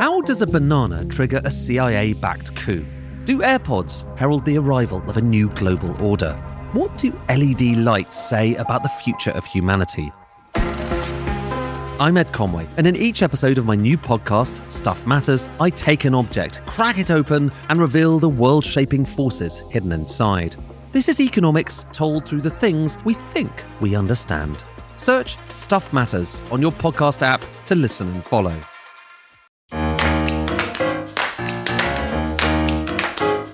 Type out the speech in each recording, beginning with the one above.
How does a banana trigger a CIA-backed coup? Do AirPods herald the arrival of a new global order? What do LED lights say about the future of humanity? I'm Ed Conway, and in each episode of my new podcast, Stuff Matters, I take an object, crack it open, and reveal the world-shaping forces hidden inside. This is economics told through the things we think we understand. Search Stuff Matters on your podcast app to listen and follow.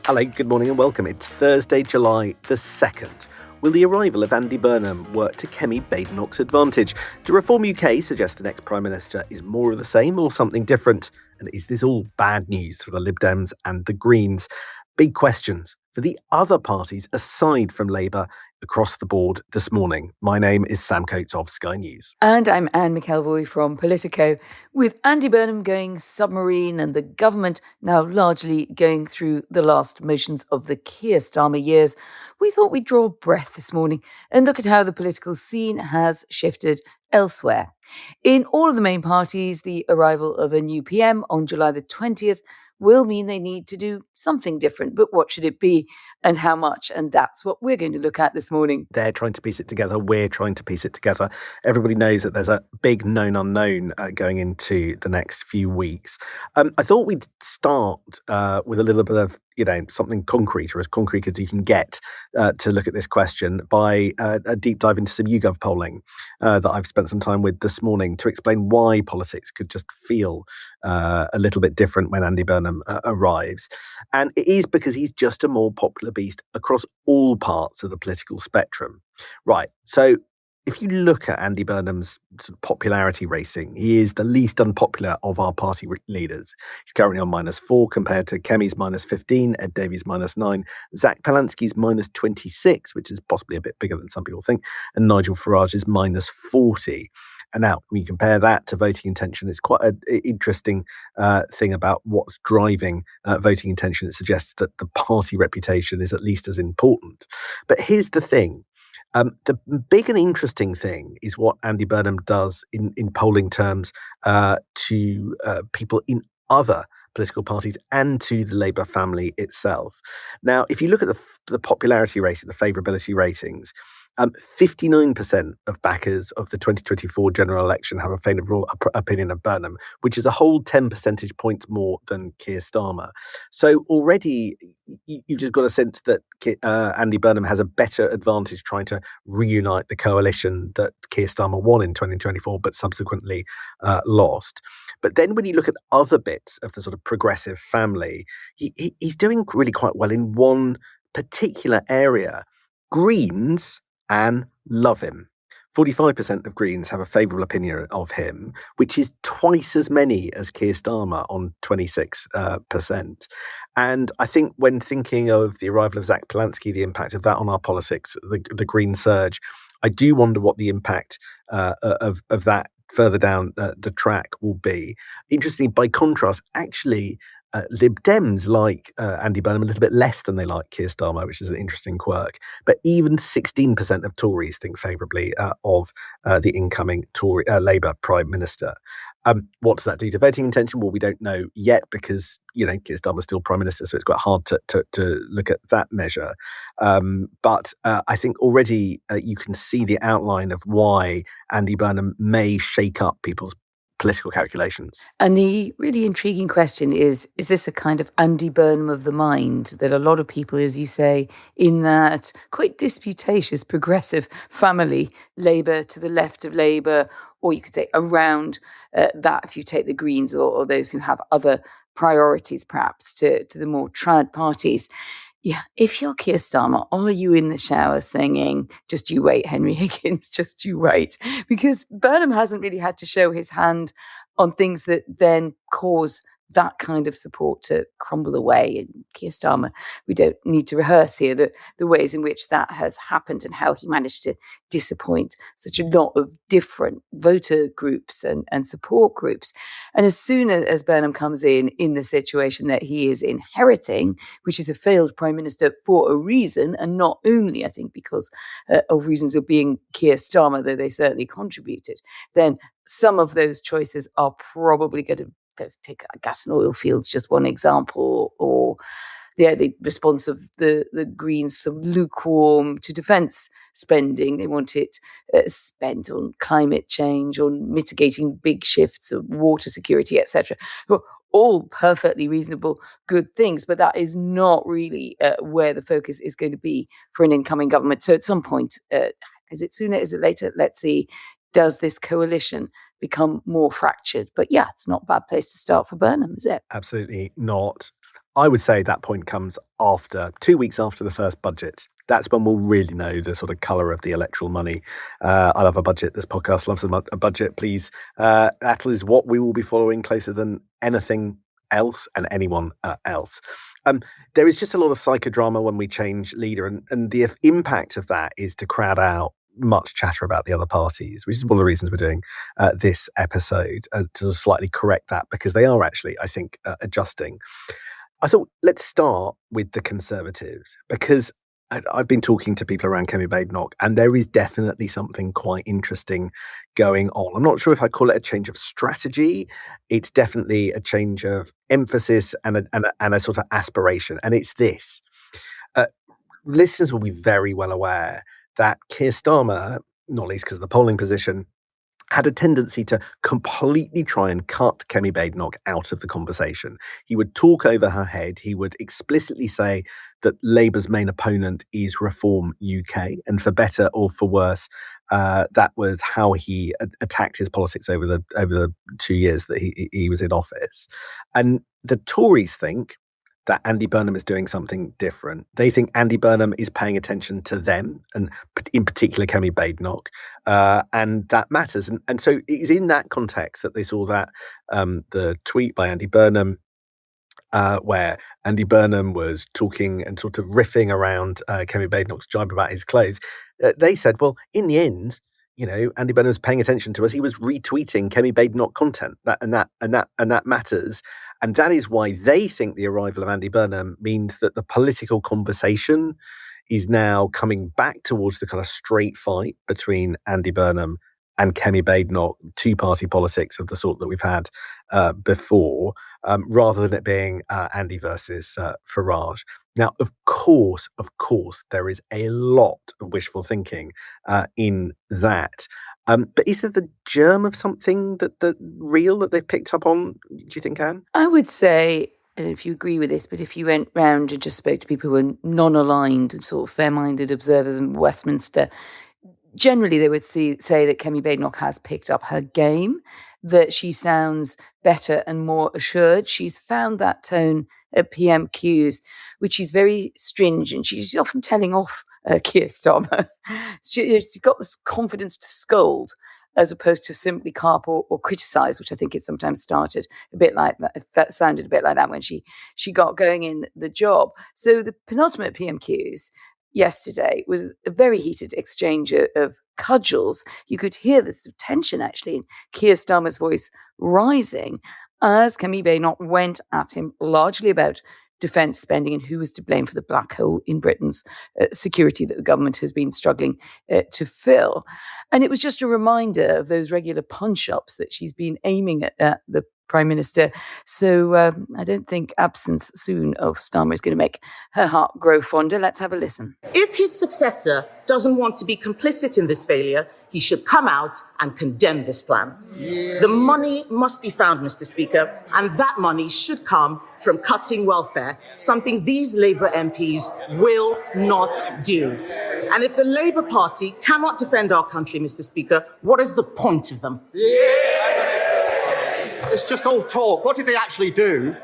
Hello, good morning and welcome. It's Thursday, July the 2nd. Will the arrival of Andy Burnham work to Kemi Badenoch's advantage? Do Reform UK suggest the next Prime Minister is more of the same or something different? And is this all bad news for the Lib Dems and the Greens? Big questions for the other parties aside from Labour across the board this morning. My name is Sam Coates of Sky News. And I'm Anne McElvoy from Politico. With Andy Burnham going submarine and the government now largely going through the last motions of the Keir Starmer years, we thought we'd draw breath this morning and look at how the political scene has shifted elsewhere. In all of the main parties, the arrival of a new PM on July the 20th will mean they need to do something different. But what should it be and how much? And that's what we're going to look at this morning. They're trying to piece it together. We're trying to piece it together. Everybody knows that there's a big known unknown going into the next few weeks. I thought we'd start with a little bit of, something concrete, or as concrete as you can get, to look at this question by a deep dive into some YouGov polling that I've spent some time with this morning to explain why politics could just feel a little bit different when Andy Burnham arrives. And it is because he's just a more popular beast across all parts of the political spectrum. Right, so if you look at Andy Burnham's sort of popularity rating, he is the least unpopular of our party leaders. He's currently on -4 compared to Kemi's -15, Ed Davey's -9, Zack Palanski's -26, which is possibly a bit bigger than some people think, and Nigel Farage's -40. And now, when you compare that to voting intention, it's quite an interesting thing about what's driving voting intention. It suggests that the party reputation is at least as important. But here's the thing. The big and interesting thing is what Andy Burnham does in polling terms to people in other political parties and to the Labour family itself. Now, if you look at the popularity rating, the favourability ratings, 59% of backers of the 2024 general election have a favourable opinion of Burnham, which is a whole 10 percentage points more than Keir Starmer. So already you've just got a sense that Andy Burnham has a better advantage trying to reunite the coalition that Keir Starmer won in 2024, but subsequently lost. But then when you look at other bits of the sort of progressive family, he's doing really quite well in one particular area. Greens and love him. 45% of Greens have a favourable opinion of him, which is twice as many as Keir Starmer on 26%. And I think when thinking of the arrival of Zack Palanski, the impact of that on our politics, the Green surge, I do wonder what the impact of that further down the track will be. Interestingly, by contrast, actually, Lib Dems like Andy Burnham a little bit less than they like Keir Starmer, which is an interesting quirk. But even 16% of Tories think favourably of the incoming Labour Prime Minister. What does that do to voting intention? Well, we don't know yet because, Keir Starmer's still Prime Minister, so it's quite hard to look at that measure. But I think already you can see the outline of why Andy Burnham may shake up people's political calculations. And the really intriguing question is this a kind of Andy Burnham of the mind that a lot of people, as you say, in that quite disputatious progressive family, Labour to the left of Labour, or you could say around that if you take the Greens or those who have other priorities perhaps to the more trad parties. Yeah, if you're Keir Starmer, are you in the shower singing, just you wait, Henry Higgins, just you wait? Because Burnham hasn't really had to show his hand on things that then cause that kind of support to crumble away. And Keir Starmer, we don't need to rehearse here the ways in which that has happened and how he managed to disappoint such a lot of different voter groups and support groups. And as soon as Burnham comes in the situation that he is inheriting, which is a failed prime minister for a reason, and not only, I think, because of reasons of being Keir Starmer, though they certainly contributed, then some of those choices are probably going to take gas and oil fields, just one example, or the response of the Greens, some lukewarm to defence spending. They want it spent on climate change, on mitigating big shifts of water security, etc. All perfectly reasonable, good things, but that is not really where the focus is going to be for an incoming government. So at some point, is it sooner, is it later? Let's see, does this coalition become more fractured? But yeah, it's not a bad place to start for Burnham, is it? Absolutely not. I would say that point comes after 2 weeks after the first budget. That's when we'll really know the sort of colour of the electoral money. I love a budget. This podcast loves a budget. Please, that is what we will be following closer than anything else and anyone else. There is just a lot of psychodrama when we change leader, and the impact of that is to crowd out much chatter about the other parties, which is one of the reasons we're doing this episode, to slightly correct that, because they are actually, I think, adjusting. I thought, let's start with the Conservatives, because I've been talking to people around Kemi Badenoch, and there is definitely something quite interesting going on. I'm not sure if I call it a change of strategy. It's definitely a change of emphasis and a sort of aspiration. And it's this. Listeners will be very well aware that Keir Starmer, not least because of the polling position, had a tendency to completely try and cut Kemi Badenoch out of the conversation. He would talk over her head. He would explicitly say that Labour's main opponent is Reform UK, and for better or for worse, that was how he attacked his politics over the 2 years that he was in office. And the Tories think that Andy Burnham is doing something different. They think Andy Burnham is paying attention to them, and in particular Kemi Badenoch, and that matters. And so it's in that context that they saw that the tweet by Andy Burnham, where Andy Burnham was talking and sort of riffing around Kemi Badenoch's jibe about his clothes. They said, well, in the end, Andy Burnham was paying attention to us. He was retweeting Kemi Badenoch content, that matters. And that is why they think the arrival of Andy Burnham means that the political conversation is now coming back towards the kind of straight fight between Andy Burnham and Kemi Badenoch, two-party politics of the sort that we've had before, rather than it being Andy versus Farage. Now, of course, there is a lot of wishful thinking in that. But is there the germ of something that real that they've picked up on, do you think, Anne? I would say, and if you agree with this, but if you went round and just spoke to people who were non-aligned, sort of fair-minded observers in Westminster, generally they would say that Kemi Badenoch has picked up her game, that she sounds better and more assured. She's found that tone at PMQs, which is very stringent. She's often telling off Keir Starmer. She's got this confidence to scold as opposed to simply carp or criticise, which I think it sometimes started a bit like that. That sounded a bit like that when she got going in the job. So the penultimate PMQs yesterday was a very heated exchange of cudgels. You could hear the tension actually in Keir Starmer's voice rising as Kemi Badenoch went at him largely about defence spending and who was to blame for the black hole in Britain's security that the government has been struggling to fill. And it was just a reminder of those regular punch-ups that she's been aiming at the Prime Minister. So I don't think absence soon of Starmer is going to make her heart grow fonder. Let's have a listen. If his successor doesn't want to be complicit in this failure, he should come out and condemn this plan. Yeah. The money must be found, Mr. Speaker, and that money should come from cutting welfare, something these Labour MPs will not do. And if the Labour Party cannot defend our country, Mr. Speaker, what is the point of them? Yeah. It's just all talk. What did they actually do?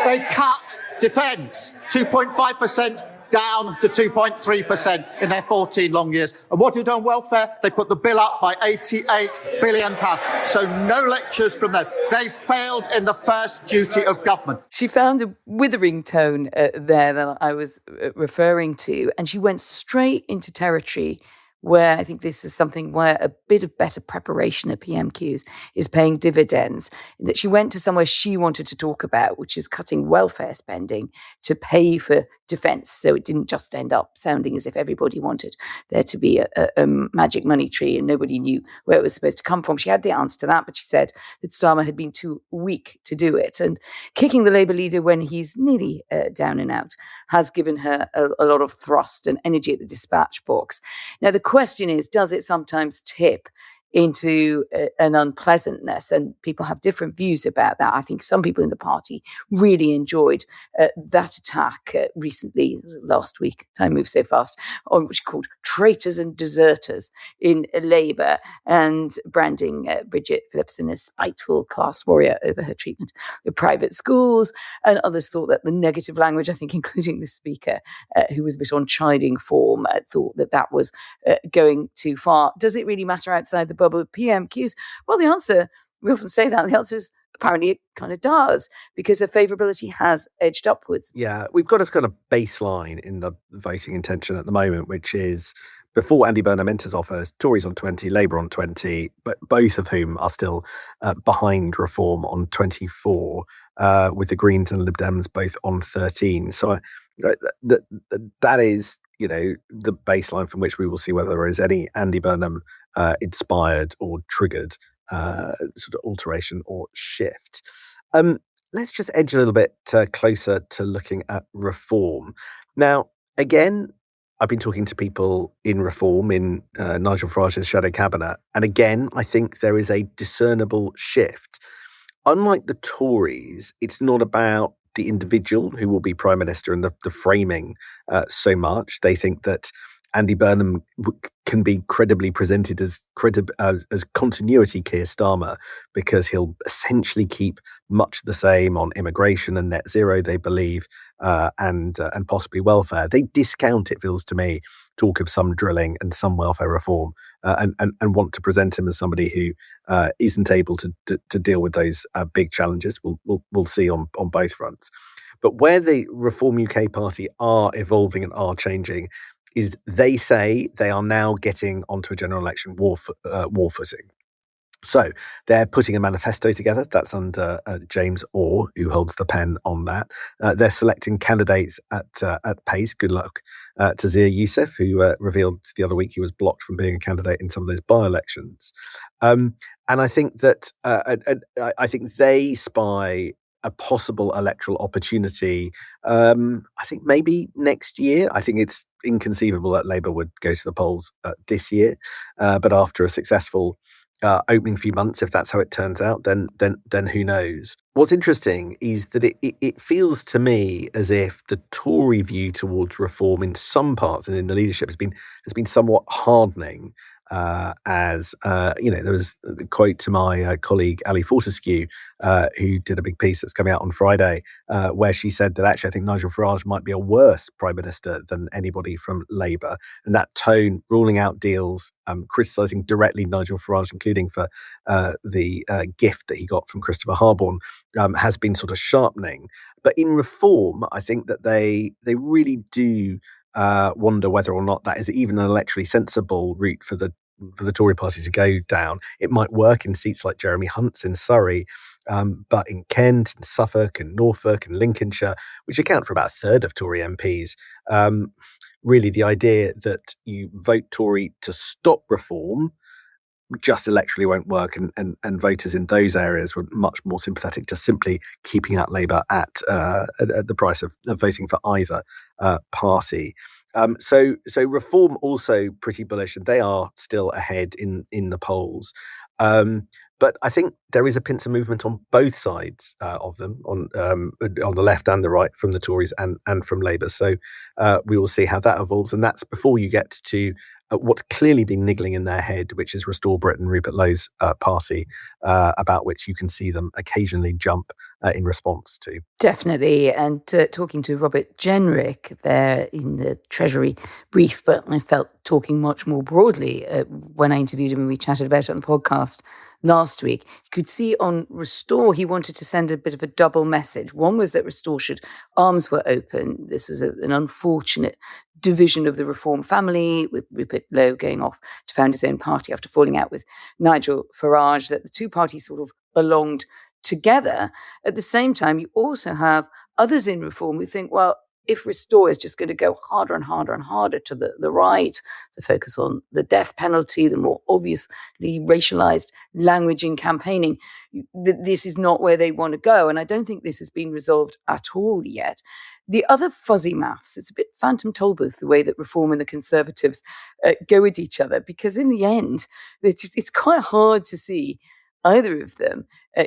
They cut defence 2.5% down to 2.3% in their 14 long years. And what did on welfare? They put the bill up by £88 billion. So no lectures from them. They failed in the first duty of government. She found a withering tone there that I was referring to, and she went straight into territory where I think this is something where a bit of better preparation at PMQs is paying dividends, that she went to somewhere she wanted to talk about, which is cutting welfare spending to pay for defence. So it didn't just end up sounding as if everybody wanted there to be a magic money tree and nobody knew where it was supposed to come from. She had the answer to that, but she said that Starmer had been too weak to do it. And kicking the Labour leader when he's nearly down and out has given her a lot of thrust and energy at the dispatch box. Now, the question is, does it sometimes tip into an unpleasantness? And people have different views about that. I think some people in the party really enjoyed that attack recently, last week, time moves so fast, on what she called traitors and deserters in Labour, and branding Bridget Phillipson as spiteful class warrior over her treatment of private schools. And others thought that the negative language, I think including the Speaker, who was a bit on chiding form, thought that was going too far. Does it really matter outside the bubble of PMQs? Well, the answer, we often say that, the answer is apparently it kind of does, because her favourability has edged upwards. Yeah, we've got a kind of baseline in the voting intention at the moment, which is before Andy Burnham enters office, Tories on 20, Labour on 20, but both of whom are still behind Reform on 24, with the Greens and Lib Dems both on 13. So that is, the baseline from which we will see whether there is any Andy Burnham inspired or triggered sort of alteration or shift. Let's just edge a little bit closer to looking at Reform. Now, again, I've been talking to people in Reform, in Nigel Farage's shadow cabinet, and again, I think there is a discernible shift. Unlike the Tories, it's not about the individual who will be Prime Minister and the framing so much. They think that Andy Burnham can be credibly presented as continuity Keir Starmer, because he'll essentially keep much the same on immigration and net zero, they believe, and possibly welfare. They discount, it feels to me, talk of some drilling and some welfare reform, and want to present him as somebody who isn't able to deal with those big challenges. We'll see on both fronts. But where the Reform UK party are evolving and are changing is they say they are now getting onto a general election war footing. So they're putting a manifesto together. That's under James Orr, who holds the pen on that. They're selecting candidates at pace. Good luck to Zia Youssef, who revealed the other week he was blocked from being a candidate in some of those by-elections. And I think that I think they spy a possible electoral opportunity. I think maybe next year. I think it's inconceivable that Labour would go to the polls this year, but after a successful opening few months, if that's how it turns out, then who knows? What's interesting is that it feels to me as if the Tory view towards Reform in some parts and in the leadership has been somewhat hardening. There was a quote to my colleague Ali Fortescue, who did a big piece that's coming out on Friday, where she said that actually I think Nigel Farage might be a worse Prime Minister than anybody from Labour. And that tone, ruling out deals, criticising directly Nigel Farage, including for the gift that he got from Christopher Harborne, has been sort of sharpening. But in Reform, I think that they really do wonder whether or not that is even an electorally sensible route for the Tory party to go down. It might work in seats like Jeremy Hunt's in Surrey, but in Kent, in Suffolk, and Norfolk, and Lincolnshire, which account for about a third of Tory MPs, really the idea that you vote Tory to stop Reform just electorally won't work, and voters in those areas were much more sympathetic to simply keeping out Labour at the price of voting for either party. So Reform also pretty bullish, and they are still ahead in the polls. But I think there is a pincer movement on both sides of them, on the left and the right, from the Tories and from Labour. So we will see how that evolves, and that's before you get to what's clearly been niggling in their head, which is Restore Britain, Rupert Lowe's party, about which you can see them occasionally jump in response to. Definitely. And talking to Robert Jenrick there in the Treasury brief, but I felt talking much more broadly when I interviewed him and we chatted about it on the podcast last week. You could see on Restore, he wanted to send a bit of a double message. One was that Restore should arms were open. This was an unfortunate division of the Reform family, with Rupert Lowe going off to found his own party after falling out with Nigel Farage, that the two parties sort of belonged together. At the same time, you also have others in Reform who think, well, if Restore is just going to go harder and harder and harder to the right, the focus on the death penalty, the more obviously racialized language in campaigning, this is not where they want to go. And I don't think this has been resolved at all yet. The other fuzzy maths, it's a bit phantom tollbooth, the way that Reform and the Conservatives go at each other, because in the end, it's quite hard to see either of them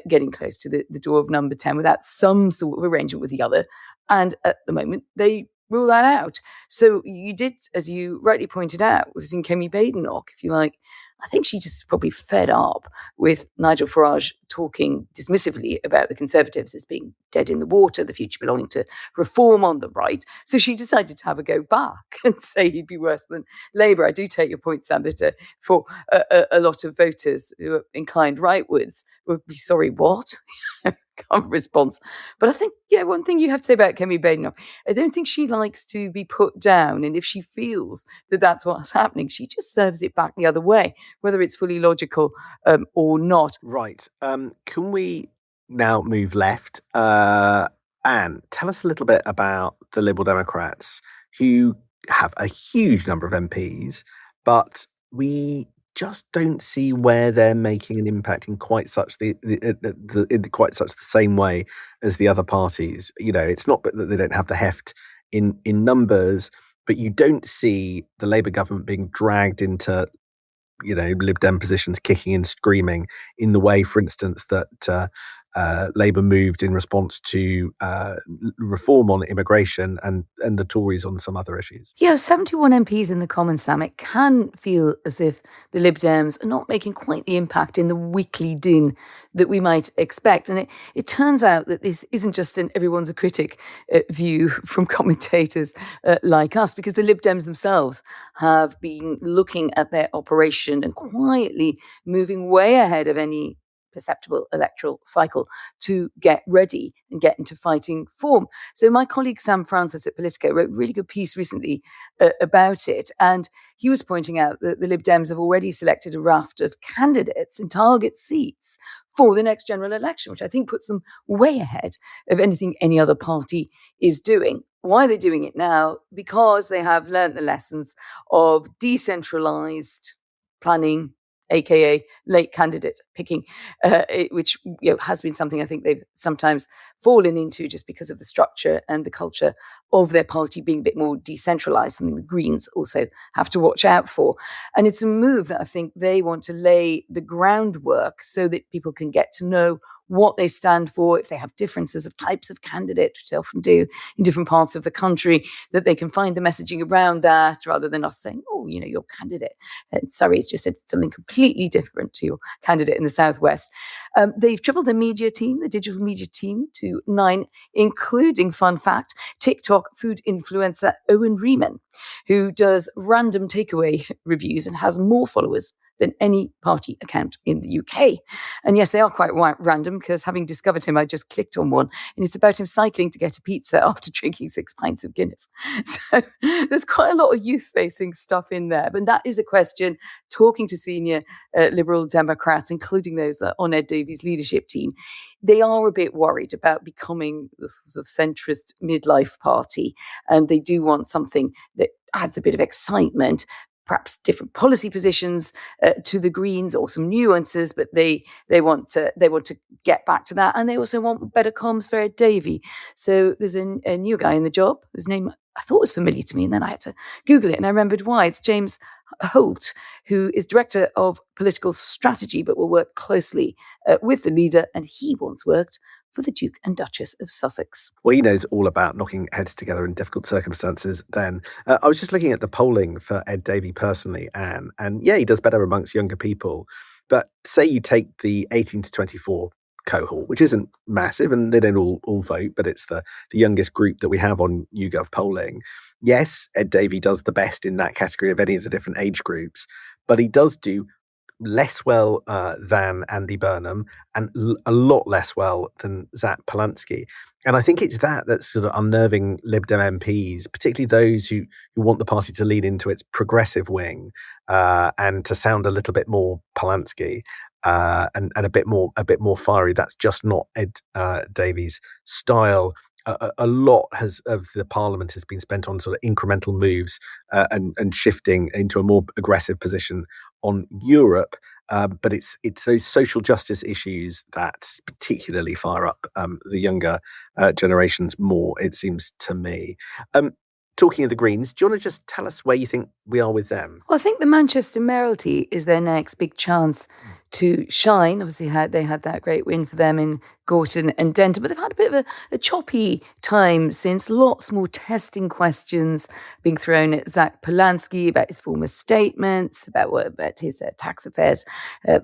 getting close to the door of number 10 without some sort of arrangement with the other. And at the moment, they rule that out. So you did, as you rightly pointed out, we've seen Kemi Badenoch, if you like. I think she just probably fed up with Nigel Farage talking dismissively about the Conservatives as being dead in the water, the future belonging to Reform on the right. So she decided to have a go back and say he'd be worse than Labour. I do take your point, Sam, that for a lot of voters who are inclined rightwards would be sorry, what? Response. But I think, one thing you have to say about Kemi Badenoch, I don't think she likes to be put down. And if she feels that that's what's happening, she just serves it back the other way, whether it's fully logical or not. Right. Can we now move left? Anne, tell us a little bit about the Liberal Democrats, who have a huge number of MPs, but we just don't see where they're making an impact in quite such the same way as the other parties. It's not that they don't have the heft in numbers, but you don't see the Labour government being dragged into Lib Dem positions, kicking and screaming in the way, for instance, that Labour moved in response to reform on immigration and the Tories on some other issues. 71 MPs in the Commons, Sam. It can feel as if the Lib Dems are not making quite the impact in the weekly din that we might expect. And it turns out that this isn't just an everyone's a critic view from commentators like us, because the Lib Dems themselves have been looking at their operation and quietly moving way ahead of any perceptible electoral cycle to get ready and get into fighting form. So my colleague Sam Francis at Politico wrote a really good piece recently about it, and he was pointing out that the Lib Dems have already selected a raft of candidates in target seats for the next general election, which I think puts them way ahead of anything any other party is doing. Why are they doing it now? Because they have learned the lessons of decentralized planning, aka late candidate picking, which has been something I think they've sometimes fallen into just because of the structure and the culture of their party being a bit more decentralized, something the Greens also have to watch out for. And it's a move that I think they want to lay the groundwork so that people can get to know what they stand for, if they have differences of types of candidate, which they often do in different parts of the country, that they can find the messaging around that rather than us saying, your candidate in Surrey has just said something completely different to your candidate in the Southwest. They've tripled the media team, the digital media team, to 9, including, fun fact, TikTok food influencer Owen Riemann, who does random takeaway reviews and has more followers than any party account in the UK. And yes, they are quite random, because having discovered him, I just clicked on one, and it's about him cycling to get a pizza after drinking 6 pints of Guinness. So there's quite a lot of youth-facing stuff in there. But that is a question, talking to senior Liberal Democrats, including those on Ed Davey's leadership team, they are a bit worried about becoming the sort of centrist midlife party. And they do want something that adds a bit of excitement, perhaps different policy positions to the Greens, or some nuances, but they want to get back to that, and they also want better comms for Ed Davey. So there's a new guy in the job whose name I thought was familiar to me, and then I had to Google it, and I remembered why. It's James Holt, who is Director of Political Strategy, but will work closely with the leader, and he once worked for the Duke and Duchess of Sussex. Well, he knows all about knocking heads together in difficult circumstances then. I was just looking at the polling for Ed Davey personally, Anne, and he does better amongst younger people. But say you take the 18 to 24 cohort, which isn't massive, and they don't all vote, but it's the youngest group that we have on YouGov polling. Yes, Ed Davey does the best in that category of any of the different age groups, but he does do less well than Andy Burnham, and a lot less well than Zack Polanski. And I think it's that's sort of unnerving Lib Dem MPs, particularly those who want the party to lean into its progressive wing and to sound a little bit more Polanski and a bit more fiery. That's just not Ed Davey's style. a lot of the Parliament has been spent on sort of incremental moves and shifting into a more aggressive position on Europe. But it's those social justice issues that particularly fire up the younger generations more, it seems to me. Talking of the Greens, do you want to just tell us where you think we are with them? Well, I think the Manchester mayoralty is their next big chance to shine. Obviously, they had that great win for them in Gorton and Denton, but they've had a bit of a choppy time since. Lots more testing questions being thrown at Zack about his former statements, about his tax affairs,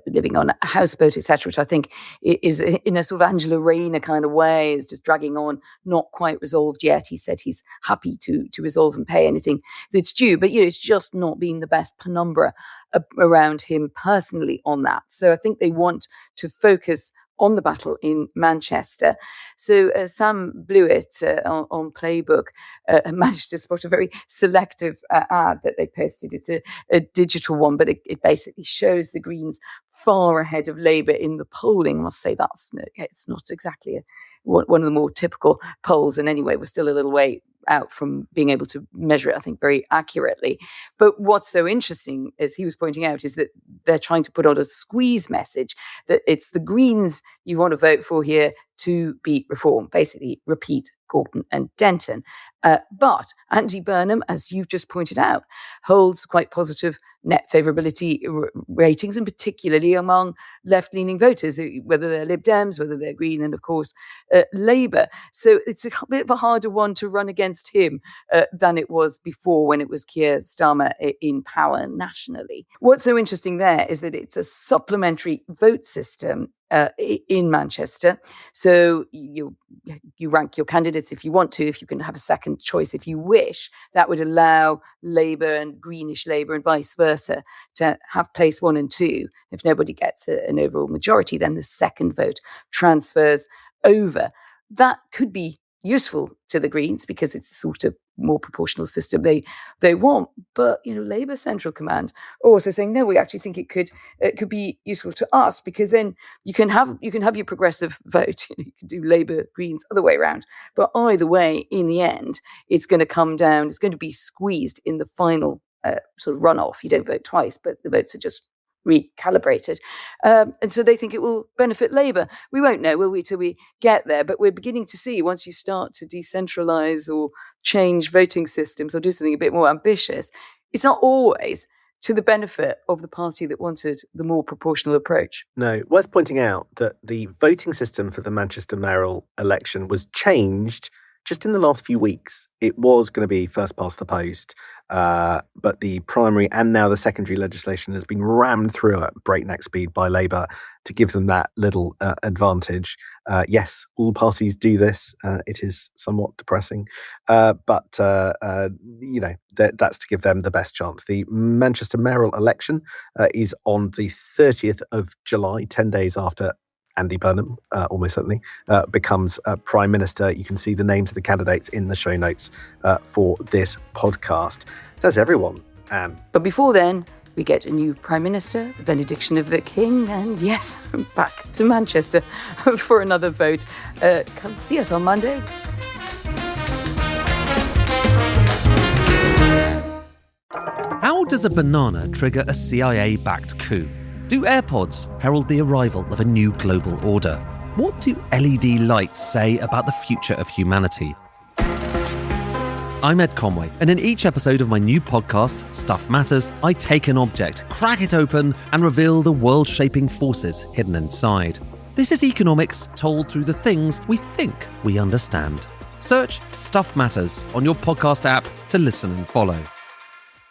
living on a houseboat, etc., which I think is in a sort of Angela Rayner kind of way, is just dragging on, not quite resolved yet. He said he's happy to resolve and pay anything that's due, but it's just not been the best penumbra around him personally on that. So I think they want to focus on the battle in Manchester. So Sam Blewett on Playbook managed to spot a very selective ad that they posted. It's a digital one, but it basically shows the Greens far ahead of Labour in the polling. I must say it's not exactly one of the more typical polls. And anyway, we're still a little way out from being able to measure it, I think, very accurately. But what's so interesting, as he was pointing out, is that they're trying to put out a squeeze message that it's the Greens you want to vote for here to beat reform, basically repeat Gorton and Denton. But Andy Burnham, as you've just pointed out, holds quite positive net favourability ratings, and particularly among left-leaning voters, whether they're Lib Dems, whether they're Green, and of course Labour. So it's a bit of a harder one to run against him than it was before, when it was Keir Starmer in power nationally. What's so interesting there is that it's a supplementary vote system in Manchester. So you rank your candidates if you want to, if you can have a second choice if you wish. That would allow Labour and Greenish Labour and vice versa to have place 1 and 2. If nobody gets an overall majority, then the second vote transfers over. That could be useful to the Greens because it's a sort of more proportional system they want. But Labour Central Command are also saying, no, we actually think it could be useful to us, because then you can have your progressive vote. You can do Labour, Greens, other way around. But either way, in the end, it's going to come down. It's going to be squeezed in the final sort of runoff. You don't vote twice, but the votes are just recalibrated. And so they think it will benefit Labour. We won't know, will we, till we get there? But we're beginning to see, once you start to decentralise or change voting systems or do something a bit more ambitious, it's not always to the benefit of the party that wanted the more proportional approach. No, worth pointing out that the voting system for the Manchester mayoral election was changed just in the last few weeks. It was going to be first past the post, but the primary and now the secondary legislation has been rammed through at breakneck speed by Labour to give them that little advantage. Yes, all parties do this. It is somewhat depressing, but that's to give them the best chance. The Manchester mayoral election is on the 30th of July, 10 days after Andy Burnham, almost certainly, becomes Prime Minister. You can see the names of the candidates in the show notes for this podcast. That's everyone, Anne. But before then, we get a new Prime Minister, the benediction of the King, and yes, back to Manchester for another vote. Come see us on Monday. How does a banana trigger a CIA-backed coup? Do AirPods herald the arrival of a new global order? What do LED lights say about the future of humanity? I'm Ed Conway, and in each episode of my new podcast, Stuff Matters, I take an object, crack it open, and reveal the world-shaping forces hidden inside. This is economics told through the things we think we understand. Search Stuff Matters on your podcast app to listen and follow.